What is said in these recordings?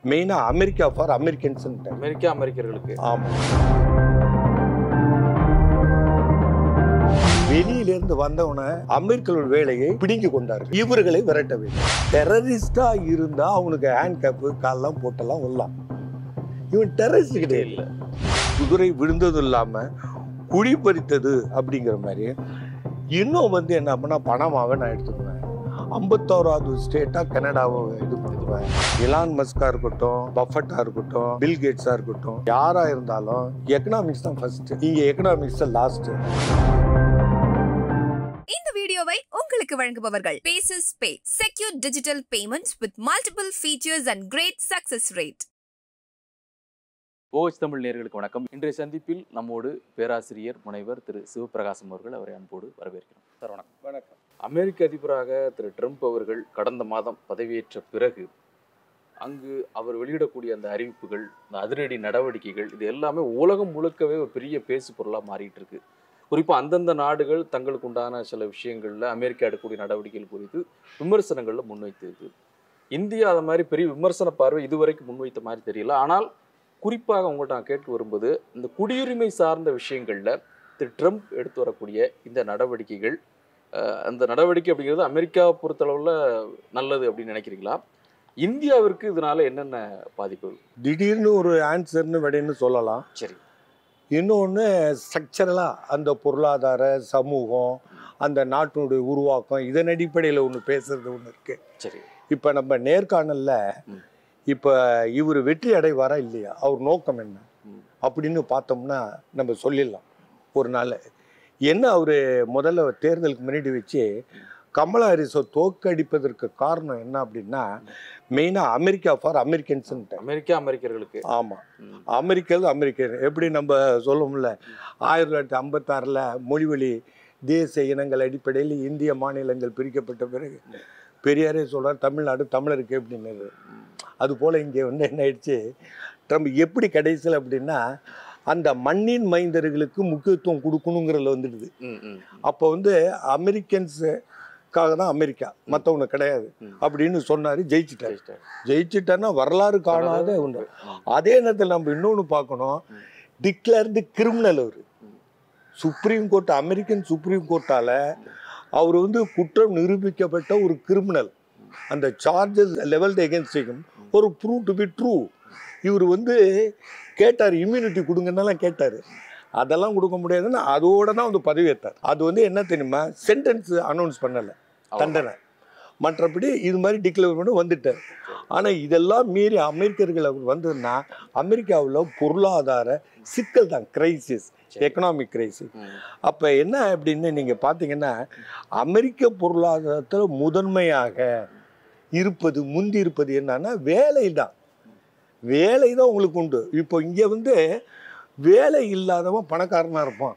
மெயினா America for Americans. அமெரிக்கர்களுக்கு. ஆமா. வெளியிலிருந்து வந்தவன அமெரிக்கர்கள் வேலையை பிடிங்கி கொண்டார்கள். இவர்களை விரட்ட வேண்டும். டெரரிஸ்டா இருந்தா அவனுக்கு ஹேண்ட் கேப்பு காலெல்லாம் போட்டெல்லாம் வரலாம். இவன் டெரரிஸ்ட் கிடையாது. குதிரை விழுந்தது இல்லாம குழி பறித்தது அப்படிங்கிற மாதிரி இன்னும் என்ன பண்ணா பணமாவே நான் எடுத்துக்குவேன். 51வது ஸ்டேட்டா கனடாவை இது பண்ணுவேன். எலான் மஸ்கா இருக்கட்டும், பஃபட்டா இருக்கட்டும், பில் கேட்ஸா இருக்கட்டும், யாரா இருந்தாலும் எக்கனாமிக்ஸ் தான் ஃபர்ஸ்ட். இங்க எக்கனாமிக்ஸ் லாஸ்ட். இந்த வீடியோவை உங்களுக்கு வழங்குபவர்கள் Paysys Pay, secure digital payments with multiple features and great success rate. Bhoj Tamil நேயர்களுக்கு வணக்கம். இன்றைய சந்திப்பில் நம்மோடு பேராசிரியர் முனைவர் திரு சிவபிரகாசம் அவர்கள். அவரை அன்போடு வரவேற்கிறோம். சார் வணக்கம். வணக்கம். அமெரிக்க அதிபராக திரு ட்ரம்ப் அவர்கள் கடந்த மாதம் பதவியேற்ற பிறகு அங்கு அவர் வெளியிடக்கூடிய அந்த அறிவிப்புகள், அந்த அதிரடி நடவடிக்கைகள், இது எல்லாமே உலகம் முழுக்கவே ஒரு பெரிய பேசு பொருளாக மாறிட்டு இருக்கு. குறிப்பாக அந்தந்த நாடுகள் தங்களுக்கு உண்டான சில விஷயங்களில் அமெரிக்கா எடுக்கக்கூடிய நடவடிக்கைகள் குறித்து விமர்சனங்களில் முன்வைத்திருக்கு. இந்தியா அதை மாதிரி பெரிய விமர்சன பார்வை இதுவரைக்கும் முன்வைத்த மாதிரி தெரியல. ஆனால் குறிப்பாக உங்கள்கிட்ட நான் கேட்க வரும்போது இந்த குடியுரிமை சார்ந்த விஷயங்களில் திரு ட்ரம்ப் எடுத்து வரக்கூடிய இந்த நடவடிக்கைகள், அந்த நடவடிக்கை அப்படிங்கிறது அமெரிக்காவை பொறுத்தளவில் நல்லது அப்படின்னு நினைக்கிறீங்களா? இந்தியாவிற்கு இதனால என்னென்ன பாதிப்புகள்? திடீர்னு ஒரு ஆன்சர்னு விடைன்னு சொல்லலாம். சரி. இன்னொன்று ஸ்ட்ரக்சரலாக அந்த பொருளாதார சமூகம், அந்த நாட்டினுடைய உருவாக்கம், இதன் அடிப்படையில் ஒன்று பேசுறது ஒன்று இருக்கு. சரி. இப்போ நம்ம நேர்காணலில் இப்போ இவர் வெற்றி அடைவாரா இல்லையா, அவர் நோக்கம் என்ன அப்படின்னு பார்த்தோம்னா நம்ம சொல்லிடலாம். ஒரு நாள் என்ன அவர் முதல்ல தேர்தலுக்கு முன்னாடி வச்சு கமலா ஹாரிஸை தோற்கடிப்பதற்கு காரணம் என்ன அப்படின்னா மெயினாக அமெரிக்கா ஃபார் அமெரிக்கன்ஸ். அமெரிக்கர்களுக்கு. ஆமாம், அமெரிக்கர் எப்படி நம்ம சொல்லுவோம்ல, 1956 மொழிவழி தேசிய இனங்கள் அடிப்படையில் இந்திய மாநிலங்கள் பிரிக்கப்பட்ட பிறகு பெரியாரே சொல்கிறார் தமிழ்நாடு தமிழருக்கு அப்படின்னுது. அதுபோல் இங்கே என்ன ஆயிடுச்சு, ட்ரம்ப் எப்படி கடைசியில் அப்படின்னா அந்த மண்ணின் மைந்தர்களுக்கு முக்கியத்துவம் கொடுக்கணுங்கிறதுல வந்துடுது. அப்போ அமெரிக்கன்ஸுக்காக தான் அமெரிக்கா, மற்றவங்க கிடையாது அப்படின்னு சொன்னார். ஜெயிச்சிட்டாருன்னா வரலாறு காணாத ஒன்று. அதே நேரத்தில் நம்ம இன்னொன்று பார்க்கணும், டிக்ளேர்டு கிரிமினல் அவர். சுப்ரீம் கோர்ட், அமெரிக்கன் சுப்ரீம் கோர்ட்டால் அவர் குற்றம் நிரூபிக்கப்பட்ட ஒரு கிரிமினல். அந்த சார்ஜஸ் லெவல்டு எகென்ஸ்ட் ஹிம் ஒரு ப்ரூவ் டு பி ட்ரூ. இவர் கேட்டார், இம்யூனிட்டி கொடுங்கன்னெல்லாம் கேட்டார். அதெல்லாம் கொடுக்க முடியாதுன்னு அதோட தான் பதவி ஏற்றார். அது என்ன தெரியுமா, சென்டென்ஸ் அனௌன்ஸ் பண்ணலை, தண்டனை. மற்றபடி இது மாதிரி டிக்ளேர் பண்ணி வந்துட்டார். ஆனால் இதெல்லாம் மீறி அமெரிக்கர்கள் அவர் வந்ததுன்னா அமெரிக்காவில் பொருளாதார சிக்கல் தான், கிரைசிஸ், எக்கனாமிக் கிரைசிஸ். அப்போ என்ன அப்படின்னு நீங்கள் பார்த்தீங்கன்னா அமெரிக்க பொருளாதாரத்தில் முதன்மையாக இருப்பது, முந்தி இருப்பது என்னன்னா வேலை தான். வேலை தான் உங்களுக்கு உண்டு. இப்போ இங்கே வேலை இல்லாதவன் பணக்காரனாக இருப்பான்.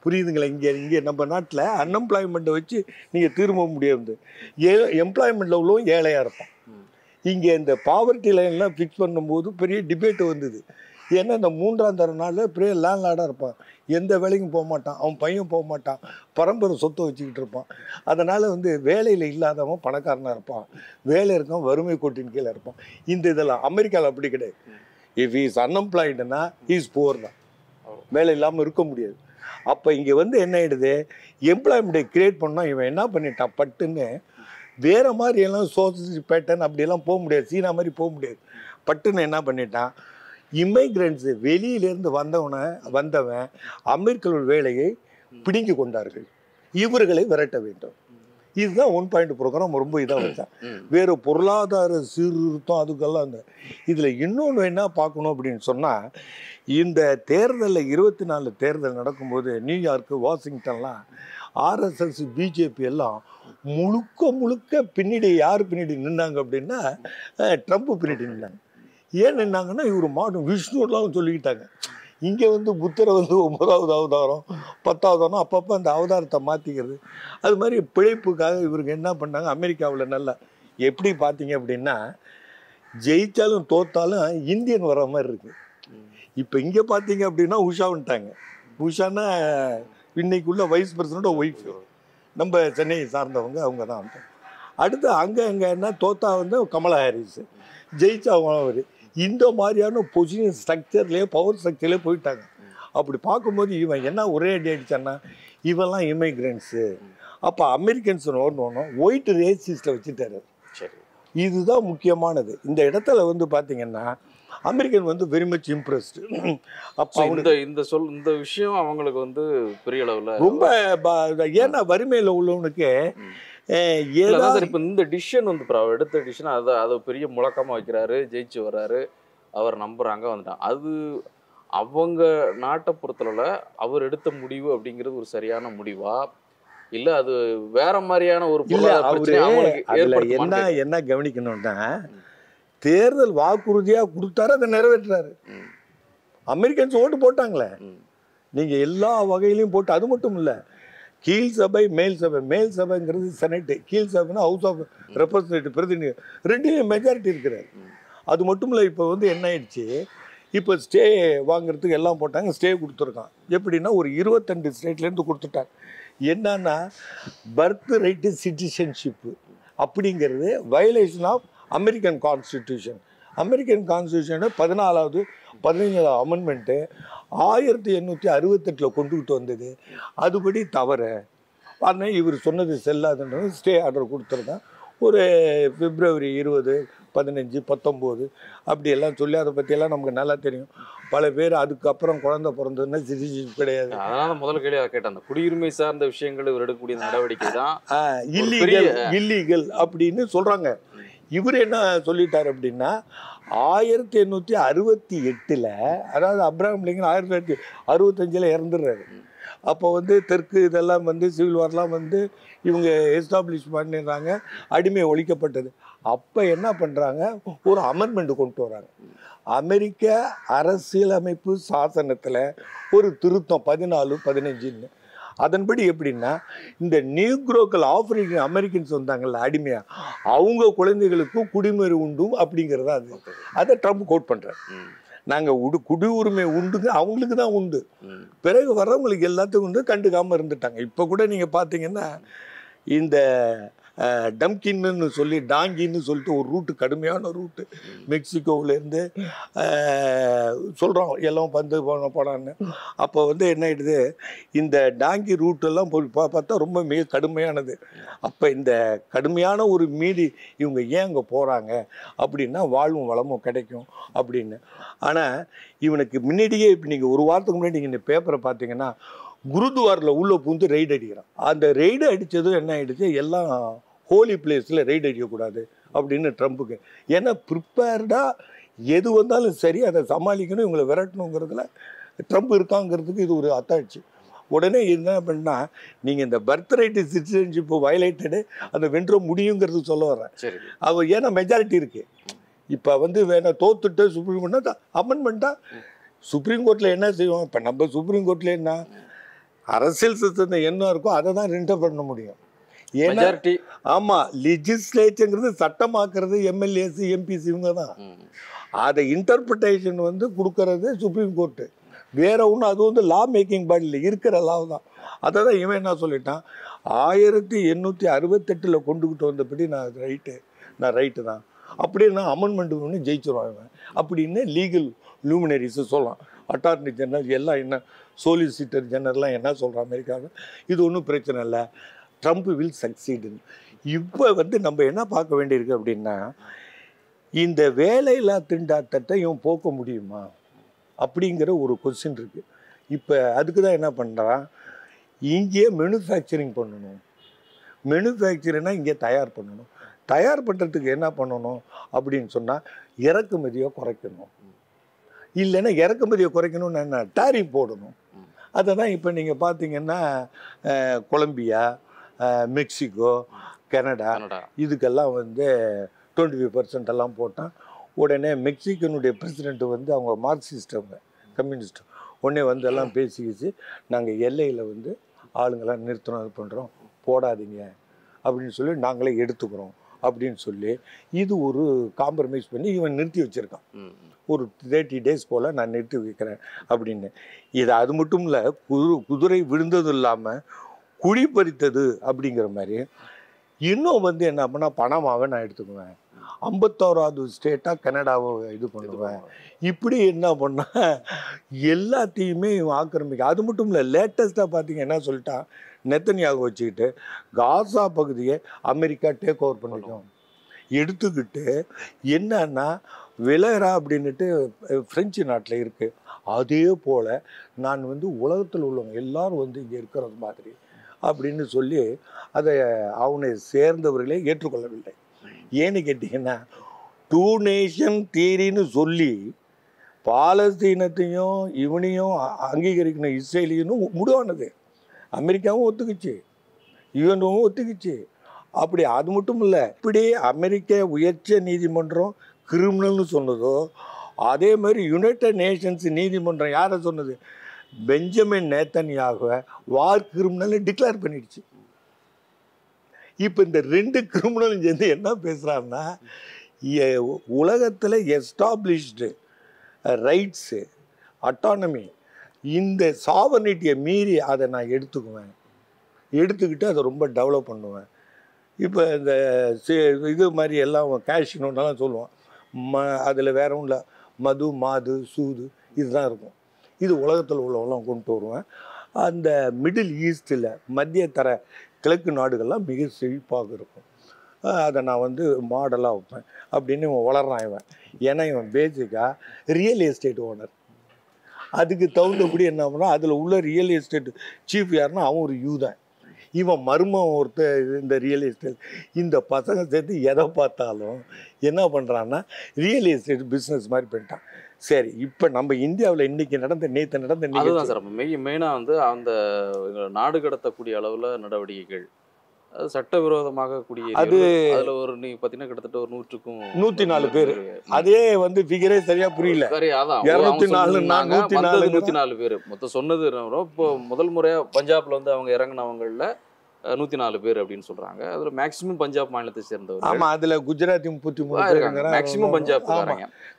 புரியுதுங்களா? இங்கே நம்ம நாட்டில் அன்எம்ப்ளாய்மெண்ட்டை வச்சு நீங்கள் திரும்ப முடியாது. எம்ப்ளாய்மெண்ட்டில் உள்ளவன் ஏழையாக இருப்பான். இங்கே இந்த பாவர்ட்டி லைன்லாம் ஃபிக்ஸ் பண்ணும்போது பெரிய டிபேட்டு வந்தது. ஏன்னா இந்த 3ஆம் தர நாளில் பெரிய லேண்ட்லார்டாக இருப்பான், எந்த வேலைக்கும் போக மாட்டான், அவன் பையன் போக மாட்டான், பரம்பரை சொத்தை வச்சுக்கிட்டு இருப்பான். அதனால் வேலையில் இல்லாதவன் பணக்காரனாக இருப்பான், வேலை இருக்கவன் வறுமை கோட்டின் கீழே இருப்பான். இந்த இதெல்லாம் அமெரிக்காவில் அப்படி கிடையாது. இஃப் இஸ் அன்எம்ப்ளாய்டுன்னா இஸ் புவர் தான், வேலை இல்லாமல் இருக்க முடியாது. அப்போ இங்கே என்ன ஆகிடுது, எம்ப்ளாய்மெண்ட்டை கிரியேட் பண்ணால் இவன் என்ன பண்ணிட்டான், பட்டுன்னு வேறு மாதிரி எல்லாம் சோசியல் பேட்டர்ன் அப்படியெல்லாம் போக முடியாது, சீனா மாதிரி போக முடியாது. பட்டுன்னு என்ன பண்ணிட்டான், இமைக்ரண்ட்ஸு வெளியிலேருந்து வந்தவன் அமெரிக்கர்கள் வேலையை பிடுங்கி கொண்டார்கள், இவர்களை விரட்ட வேண்டும். இதுதான் 1 பாயிண்ட் ப்ரோக்ராம் ரொம்ப இதாக வச்சான். வேறு பொருளாதார சீர்திருத்தம் அதுக்கெல்லாம் இதில் இன்னொன்று என்ன பார்க்கணும் அப்படின்னு சொன்னால், இந்த தேர்தலில் 24 தேர்தல் நடக்கும்போது நியூயார்க்கு, வாஷிங்டன்லாம் ஆர்எஸ்எஸ், பிஜேபி எல்லாம் முழுக்க பின்னாடி யார் பின்னாடி நின்னாங்க அப்படின்னா ட்ரம்ப் பின்னாடி நின்னாங்க. ஏன் நின்னாங்கன்னா இவர் மாடும் விஷ்ணுலாம் சொல்லிக்கிட்டாங்க. இங்கே புத்தரை 9வது அவதாரம் 10வது அவதாரம் அப்பப்போ அந்த அவதாரத்தை மாற்றிக்கிறது. அது மாதிரி பிழைப்புக்காக இவருக்கு என்ன பண்ணாங்க, அமெரிக்காவில் நல்லா எப்படி பார்த்தீங்க அப்படின்னா ஜெயித்தாலும் தோத்தாலும் இந்தியன் வர மாதிரி இருக்குது. இப்போ இங்கே பார்த்தீங்க அப்படின்னா உஷான்ட்டாங்க. உஷான்னா இன்னைக்குள்ள வைஸ் பிரசிடென்ட் ஒய்ஃப், நம்ம சென்னையை சார்ந்தவங்க, அவங்க தான். அடுத்து அங்கே தோத்தா வந்து கமலா ஹாரிஸ், ஜெயிச்சா அவர். இந்த மாதிரியான பொசிஷன் ஸ்ட்ரக்சர்லேயே பவர் ஸ்ட்ரக்சர்லேயே போயிட்டாங்க. அப்படி பார்க்கும்போது இவன் என்ன ஒரே அடி அடித்தான்னா, இவெல்லாம் இமிக்ரெண்ட்ஸு. அப்போ அமெரிக்கன்ஸ் ஒன்று ஒயிட் ரேசிஸ்ட்டை வச்சுட்டாரு. சரி, இதுதான் முக்கியமானது. இந்த இடத்துல வந்து பார்த்தீங்கன்னா அமெரிக்கன் வந்து வெரி மச் இம்ப்ரெஸ்டு. அப்போ இந்த விஷயம் அவங்களுக்கு வந்து பெரிய அளவில் ரொம்ப ஏன்னா வறுமையில் உள்ளவனுக்கு ஏதாவது இப்போ இந்த டிசிஷன் வந்து எடுத்த டிசிஷன் அதை பெரிய முழக்கமாக வைக்கிறாரு, ஜெயிச்சு வர்றாரு, அவர் நம்புறாங்க, வந்துட்டான். அது அவங்க நாட்டை பொறுத்தளவுல அவர் எடுத்த முடிவு அப்படிங்கிறது ஒரு சரியான முடிவா, இல்ல அது வேற மாதிரியான ஒரு என்ன கவனிக்கணும்னா, தேர்தல் வாக்குறுதியா கொடுத்தாரு, அதை நிறைவேற்றாரு. அமெரிக்கன்ஸ் ஓட்டு போட்டாங்களே, நீங்க எல்லா வகையிலையும் போட்டு. அது மட்டும் இல்ல, கீழ் சபை மேல் சபை. மேல் சபைங்கிறது செனட்டு, கீழ் சபைன்னா ஹவுஸ் ஆஃப் ரெப்ரசன்டேட்டிவ், பிரதிநிதி, ரெண்டுலேயும் மெஜாரிட்டி இருக்கிறார். அது மட்டும் இல்லை, இப்போ வந்து என்ன ஆயிடுச்சு, இப்போ ஸ்டே வாங்குறதுக்கு எல்லாம் போட்டாங்க, ஸ்டே கொடுத்துருக்கான். எப்படின்னா ஒரு 22 ஸ்டேட்லேருந்து கொடுத்துட்டாங்க. என்னன்னா பர்த் ரைட்டு சிட்டிசன்ஷிப்பு அப்படிங்கிறது violation of American constitution. American கான்ஸ்டிடியூஷனோட 14வது 15வது அமெண்ட்மெண்ட்டு 1868 கொண்டுகிட்டு வந்தது. அதுபடி தவறு. ஆனால் இவர் சொன்னது செல்லாதுன்றது ஸ்டே ஆர்டர் கொடுத்துருக்கான். ஒரு பிப்ரவரி 20, 15, 19 அப்படியெல்லாம் சொல்லி அதை பற்றியெல்லாம் நமக்கு நல்லா தெரியும். பல பேர் அதுக்கப்புறம் குழந்தை பிறந்ததுன்னா சிட்டிசன்ஷிப் கிடையாது. அதனால முதல் கேள்வி கேட்டேன், அந்த குடியுரிமை சார்ந்த விஷயங்கள் இவர் எடுக்கக்கூடிய நடவடிக்கை தான் இல்லீகல் அப்படின்னு சொல்கிறாங்க. இவர் என்ன சொல்லிட்டார் அப்படின்னா, 1868, அதாவது அப்ரஹாம் லிங்கன் 1865 இறந்துடுறாரு. அப்போ வந்து தெற்கு இதெல்லாம் வந்து சிவில் வார்லாம் வந்து இவங்க எஸ்டாப்ளிஷ் பண்ணிடுறாங்க, அடிமை ஒழிக்கப்பட்டது. அப்போ என்ன பண்ணுறாங்க, ஒரு அமெண்ட்மெண்ட் கொண்டு வராங்க. அமெரிக்க அரசியலமைப்பு சாசனத்தில் ஒரு திருத்தம் 14, 15. அதன்படி எப்படின்னா, இந்த நியூக்ரோக்கள் ஆப்பிரிக்கன் அமெரிக்கன்ஸ் வந்தாங்கல்ல அடிமையா, அவங்க குழந்தைகளுக்கும் குடிமுறை உண்டு அப்படிங்கிறதா அது. அதை ட்ரம்ப் கோட் பண்ணுறாரு. நாங்கள் குடியுரிமை உண்டுங்க, அவங்களுக்கு தான் உண்டு, பிறகு வர்றவங்களுக்கு எல்லாத்துக்கும் உண்டு, கண்டுக்காமல் இருந்துட்டாங்க. இப்போ கூட நீங்கள் பார்த்தீங்கன்னா இந்த டம்கின்னு சொல்லி டாங்கின்னு சொல்லிட்டு ஒரு ரூட்டு, கடுமையான ரூட்டு, மெக்சிகோவிலேருந்து சொல்கிறோம் எல்லாம் வந்து போனான்னு. அப்போ வந்து என்ன ஆகிடுது, இந்த டாங்கி ரூட்டெல்லாம் போய் பார்த்தா ரொம்ப மிக கடுமையானது. அப்போ இந்த கடுமையான ஒரு மீறி இவங்க ஏன் அங்கே போகிறாங்க அப்படின்னா, வாழ்வும் வளமும் கிடைக்கும் அப்படின்னு. ஆனால் இவனுக்கு முன்னாடியே, இப்போ நீங்கள் ஒரு வாரத்துக்கு முன்னாடி நீங்கள் இந்த பேப்பரை பார்த்தீங்கன்னா, குருத்வாரில் உள்ள பூந்து ரெய்டு அடிக்கிறான். அந்த ரெய்டு அடித்ததும் என்ன ஆகிடுச்சு, எல்லாம் ஹோலி பிளேஸில் ரெய்டு அடிக்கக்கூடாது அப்படின்னு ட்ரம்ப்புக்கு. ஏன்னா ப்ரிப்பேர்டாக எது வந்தாலும் சரி அதை சமாளிக்கணும், இவங்களை விரட்டணுங்கிறதுல ட்ரம்ப் இருக்காங்கிறதுக்கு இது ஒரு அத்தாட்சி. உடனே என்ன பண்ணால், நீங்கள் இந்த பர்த் ரைட்டு சிட்டிசன்ஷிப்பு வயலேட்டடு அதை வென்ற முடியுங்கிறது சொல்ல வர்றேன். அவ ஏன்னா மெஜாரிட்டி இருக்குது. இப்போ வந்து வேணா தோத்துட்டு சுப்ரீம் கோர்ட்னா அமெண்ட்மெண்ட்டாக சுப்ரீம் கோர்ட்டில் என்ன செய்வோம், இப்போ நம்ம சுப்ரீம் கோர்ட்டில் என்ன அரசியல் சிஸ்டத்தில் என்ன இருக்கோ அதை தான் ரெண்டர் பண்ண முடியும். ஏன்னா ஆமாம், லெஜிஸ்லேச்சருங்கிறது சட்டமாக்குறது எம்எல்ஏஸ் எம்பிசி இவங்க தான். அதை இன்டர்பிரிட்டேஷன் வந்து கொடுக்கறது சுப்ரீம் கோர்ட்டு. வேற ஒன்று, அது வந்து லா மேக்கிங் பாடியில் இருக்கிற லா தான். அதை தான் இவன் என்ன சொல்லிட்டான், 1868 கொண்டுக்கிட்டு வந்தபடி நான் ரைட்டு தான் அப்படின்னு அமெண்ட்மெண்ட் பண்ணி ஜெயிச்சிருவாங்க அப்படின்னு லீகல் லூமினரிஸு சொல்லலாம். அட்டார்னி ஜெனரல் எல்லாம் என்ன, சொலிசிட்டர் ஜெனரல்லாம் என்ன சொல்கிறோம் அமெரிக்காவில், இது ஒன்றும் பிரச்சனை இல்லை, ட்ரம்ப் வில் சக்சீடுன்னு. இப்போ வந்து நம்ம என்ன பார்க்க வேண்டியிருக்கு அப்படின்னா, இந்த வேலையில்லா திண்டாட்டத்தை இவன் போக்க முடியுமா அப்படிங்கிற ஒரு கொஸ்டின் இருக்குது. இப்போ அதுக்கு தான் என்ன பண்ணுறான், இங்கேயே மேனுஃபேக்சரிங் பண்ணணும். மேனுஃபேக்சரிங்னா இங்கே தயார் பண்ணணும். தயார் பண்ணுறதுக்கு என்ன பண்ணணும் அப்படின்னு சொன்னால், இறக்குமதியை குறைக்கணும். இல்லைன்னா இறக்குமதியை குறைக்கணும்னு என்ன, டாரிஃப் போடணும். அதை தான் இப்போ நீங்கள் பார்த்தீங்கன்னா கொலம்பியா, மெக்சிகோ, கனடா இதுக்கெல்லாம் வந்து 25% எல்லாம் போட்டான். உடனே மெக்சிகனுடைய பிரசிடென்ட் வந்து அவங்க மார்க்சிஸ்ட், அவங்க கம்யூனிஸ்ட், உடனே வந்து எல்லாம் பேசிக்கிச்சு, நாங்கள் எல்லையில் வந்து ஆளுங்களாம் நிறுத்தணும், இது பண்ணுறோம், போடாதீங்க அப்படின்னு சொல்லி நாங்களே எடுத்துக்கிறோம் அப்படின்னு சொல்லி இது ஒரு காம்ப்ரமைஸ் பண்ணி இவன் நிறுத்தி வச்சுருக்கான். ஒரு 30 days போல் நான் நிறுத்தி வைக்கிறேன் அப்படின்னு. இது அது மட்டும் இல்லை, குதிரை விழுந்ததும் இல்லாமல் குழி பறித்தது அப்படிங்கிற மாதிரி இன்னும் வந்து என்ன பண்ணா பணமாவே நான் எடுத்துக்குவேன், 51வது ஸ்டேட்டாக கனடாவை இது பண்ணுவேன். இப்படி என்ன பண்ணா எல்லாத்தையுமே இவன் ஆக்கிரமிக்க. அது மட்டும் இல்லை, லேட்டஸ்ட்டாக பார்த்தீங்க என்ன சொல்லிட்டான், நெத்தனியாக வச்சுக்கிட்டு காசா பகுதியை அமெரிக்கா டேக் ஓவர் பண்ணிக்கும் எடுத்துக்கிட்டு. என்னன்னா விலரா அப்படின்ட்டு பிரெஞ்சு நாட்டில் இருக்குது. அதே போல் நான் வந்து உலகத்தில் உள்ளவங்க எல்லாரும் வந்து இங்கே இருக்கிறது மாதிரி அப்படின்னு சொல்லி அதை அவனை சேர்ந்தவர்களே ஏற்றுக்கொள்ளவில்லை. ஏன்னு கேட்டிங்கன்னா 2 நேஷன் தியரின்னு சொல்லி பாலஸ்தீனத்தையும் இவனையும் அங்கீகரிக்கணும், இஸ்ரேலியனும் முடிவானது. அமெரிக்காவும் ஒத்துக்குச்சு, யுஎன்ஓவும் ஒத்துக்குச்சு. அப்படி அது மட்டும் இல்லை, இப்படி அமெரிக்க உயர்ச்ச நீதிமன்றம் கிரிமினல்னு சொன்னதோ அதே மாதிரி யுனைடெட் நேஷன்ஸ் நீதிமன்றம் யாரை சொன்னது, பெஞ்சமின் நேத்தன்யாகுவை வார் கிரிமினல் டிக்ளேர் பண்ணிடுச்சு. இப்போ இந்த 2 கிரிமினலும் சேர்ந்து என்ன பேசுகிறான்னா, உலகத்தில் எஸ்டாப்ளிஷ்டு ரைட்ஸு, அட்டானமி, இந்த சாவர்னிட்டியை மீறி அதை நான் எடுத்துக்குவேன், எடுத்துக்கிட்டு அதை ரொம்ப டெவலப் பண்ணுவேன். இப்போ இந்த இது மாதிரி எல்லாம் கேஷினோன்னெல்லாம் சொல்லுவான், அதில் வேற ஒன்றும் இல்லை, மது மாது சூது இதுதான் இருக்கும். இது உலகத்தில் உள்ளவெல்லாம் கொண்டு வருவேன். அந்த மிடில் ஈஸ்டில் மத்திய தர கிழக்கு நாடுகள்லாம் மிக செழிப்பாக இருக்கும். அதை நான் வந்து மாடலாக வைப்பேன் அப்படின்னு இவன் வளர்றான். இவன் ஏன்னா இவன் பேசிக்காக ரியல் எஸ்டேட் ஓனர். அதுக்கு தகுந்தபடி என்ன பண்ணால் அதில் உள்ள ரியல் எஸ்டேட் சீஃப் யாருன்னா அவன் ஒரு யூதான். இவன் மர்மம் ஒருத்தர் இந்த ரியல் எஸ்டேட். இந்த பசங்க சேர்த்து எதை பார்த்தாலும் என்ன பண்ணுறான்னா ரியல் எஸ்டேட் பிஸ்னஸ் மாதிரி பண்ணிட்டான். சரி, இப்போ நம்ம இந்தியாவில் இன்னைக்கு நேற்று நடந்த அதுதான் சார் மெயினாக வந்து அந்த நாடு கடத்தக்கூடிய அளவில் நடவடிக்கைகள், அது சட்டவிரோதமாக கூடிய அது அதில் ஒரு நீ பார்த்தீங்கன்னா கிட்டத்தட்ட ஒரு 104 பேர். அதே வந்து ஃபிகரே சரியா புரியல. சரி, அதான் 104 பேர் மொத்தம் சொன்னது. இப்போ முதல் முறையாக பஞ்சாப்ல வந்து அவங்க இறங்கினவங்களில் 104 பேர் அப்படின்னு சொல்றாங்க. அதுல மேக்ஸிமம் பஞ்சாப் மாநிலத்தை சேர்ந்தவர். ஆமா, அதுல குஜராத்தி 33 மேக்ஸிமம் பஞ்சாப்.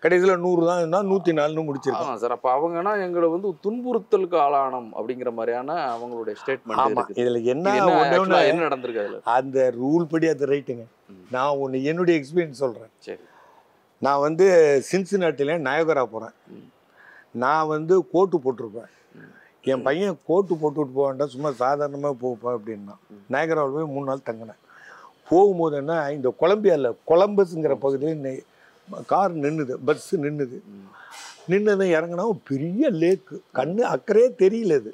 கடைசியில 100 தான், 104 முடிச்சிருக்காங்க சார். அப்ப அவங்கன்னா எங்களை வந்து துன்புறுத்தலுக்கு ஆளானோம் அப்படிங்கிற மாதிரியான அவங்களுடைய ஸ்டேட்மெண்ட். இதுல என்ன நடந்திருக்கு அதுல? அந்த ரூல் படி அது ரைட்டுங்க. நான் ஒன்று என்னுடைய எக்ஸ்பீரியன்ஸ் சொல்றேன். சரி, நான் வந்து சின்சினாட்டில நயகரா போறேன். நான் வந்து கோட்டு போட்டிருப்பேன். என் பையன் கோட்டு போட்டுவிட்டு போவேன்டா, சும்மா சாதாரணமாக போப்பேன் அப்படின்னா. நயகராவில் போய் 3 நாள் தங்கினேன். போகும்போது என்ன, இந்த கொலம்பஸ்ங்கிற பகுதியில் கார் நின்றுது, பஸ்ஸு நின்றுது. நின்றுது இறங்கினா பெரிய லேக்கு, கண்ணு அக்கறையே தெரியல. அது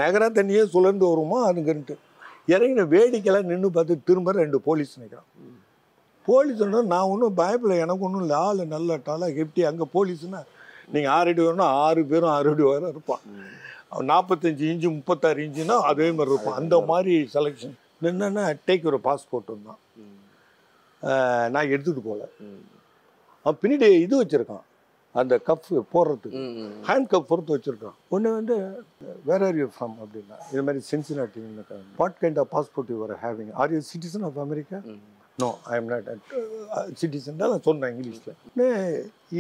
நயகரா தண்ணியே சுழந்து வருமா அதுக்குன்ட்டு இறங்கின வேடிக்கைலாம் நின்று பார்த்து திரும்ப 2 போலீஸ் நிற்கிறான். போலீஸ் நான் ஒன்றும் பயப்பில்லை, எனக்கு ஒன்றும் இல்லை, ஆள் நல்ல டாலாக ஹெப்டி. அங்கே போலீஸ்னா நீங்கள் 6 அடி வரணும், 6 பேரும் 6 அடி வர இருப்பான். 45 இன்ச்சு 36 இன்ச்சுன்னா அதே மாதிரி இருக்கும். அந்த மாதிரி செலெக்ஷன். என்னன்னா டேக் ஒரு பாஸ்போர்ட் தான் நான் எடுத்துகிட்டு போகல. அவன் பின்னாடி இது வச்சுருக்கான், அந்த கப் போடுறதுக்கு ஹேண்ட் கப் பொறுத்து வச்சுருக்கான். ஒன்று வந்து வேர் ஆர் யூ ஃப்ரம் அப்படின்னா, இது மாதிரி Cincinnati. What kind of passport you are having, are you citizen of America? No, I am not citizen தான் நான் சொன்னேன் இங்கிலீஷில்.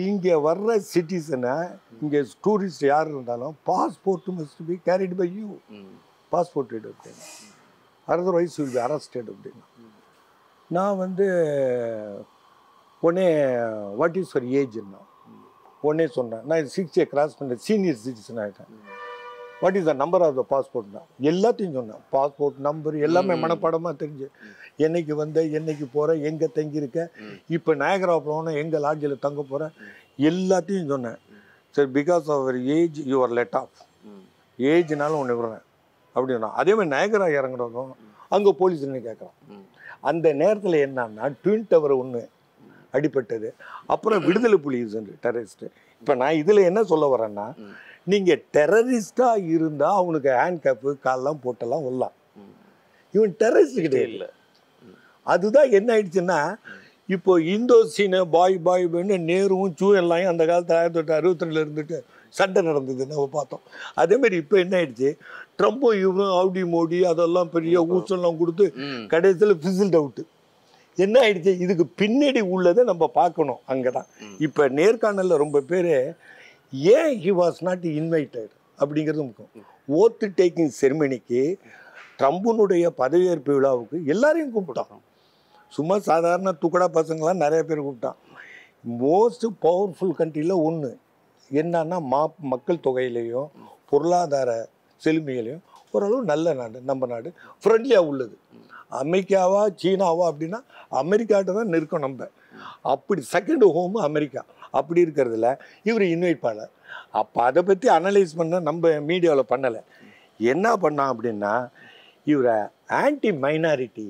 இங்கே வர்ற சிட்டிசனை, இங்கே டூரிஸ்ட் யார் இருந்தாலும் passport must be carried by you. Passport எடு அப்படின்னு, அதர்வைஸ் வில் பி அரெஸ்டட் அப்படின்னு. நான் வந்து உடனே வாட் இஸ் ஃபார் ஏஜ்னா உடனே சொன்னேன். நான் 60 கிராஸ் பண்ணேன், சீனியர் சிட்டிசன் ஆகிட்டேன். What is the number of the passport தான் எல்லாத்தையும் சொன்னேன். பாஸ்போர்ட் நம்பர் எல்லாமே மனப்பாடமாக தெரிஞ்சு, என்னைக்கு வந்த, என்னைக்கு போகிற, எங்கே தங்கியிருக்க, இப்போ நயகரா போனால் எங்கே லாட்ஜில் தங்க போகிறேன், எல்லாத்தையும் சொன்னேன். சரி, பிகாஸ் ஆஃப் அவர் ஏஜ் யூஆர் லெட் ஆஃப், ஏஜ்னாலும் ஒன்று விடுறேன் அப்படின்னா. அதே மாதிரி நயகரா இறங்குறதும் அங்கே போலீஸ் என்ன கேட்குறான். அந்த நேரத்தில் என்னன்னா ட்வின் டவர் ஒன்று அடிபட்டது. அப்புறம் விடுதலை புலிஸ் டெரரிஸ்ட்டு. இப்போ நான் இதில் என்ன சொல்ல வரேன்னா, நீங்கள் டெரரிஸ்டாக இருந்தால் அவனுக்கு ஹேண்ட் கேப்பு காலெலாம் போட்டெல்லாம் வரலாம். இவன் டெரரிஸ்ட் கிடையாது. அதுதான் என்ன ஆயிடுச்சுன்னா, இப்போ இந்தோ சீன பாய்னு நேருவும் சூழல்லாம் அந்த காலத்தில் 1962 இருந்துட்டு சண்டை நடந்தது நம்ம பார்த்தோம். அதேமாதிரி இப்போ என்ன ஆயிடுச்சு, ட்ரம்பும் இவரும் ஆவுடி மோடி அதெல்லாம் பெரிய ஊசல்லாம் கொடுத்து கடைசியில் ஃபிசில்ட் அவுட்டு. என்ன ஆயிடுச்சு, இதுக்கு பின்னாடி உள்ளதை நம்ம பார்க்கணும். அங்கே தான் இப்போ நேர்காணலில் ரொம்ப பேர் ஏன் ஹி வாஸ் நாட் இன்வைட்டட் அப்படிங்கிறது முக்கியம். ஓத்து டேக்கிங் செரிமனிக்கு ட்ரம்புனுடைய பதவியேற்பு விழாவுக்கு எல்லாரையும் கூப்பிட்டான். சும்மா சாதாரண துக்கடா பசங்களாம் நிறைய பேர் கூப்பிட்டான். மோஸ்ட் பவர்ஃபுல் கண்ட்ரியில் ஒன்று என்னன்னா மக்கள் தொகையிலையும் பொருளாதார செழுமையிலையும் ஓரளவு நல்ல நாடு, நம்ம நாடு ஃப்ரெண்ட்லியாக உள்ளது. அமெரிக்காவா சீனாவா அப்படின்னா அமெரிக்காட்ட தான் நெருக்கம் நம்ம. அப்படி செகண்ட் ஹோமு அமெரிக்கா. அப்படி இருக்கிறதுல இவர் இன்வைட் பண்ணல. அப்போ அதை பற்றி அனலைஸ் பண்ண நம்ம மீடியாவில் பண்ணலை. என்ன பண்ணான் அப்படின்னா, இவரை ஆன்டி மைனாரிட்டி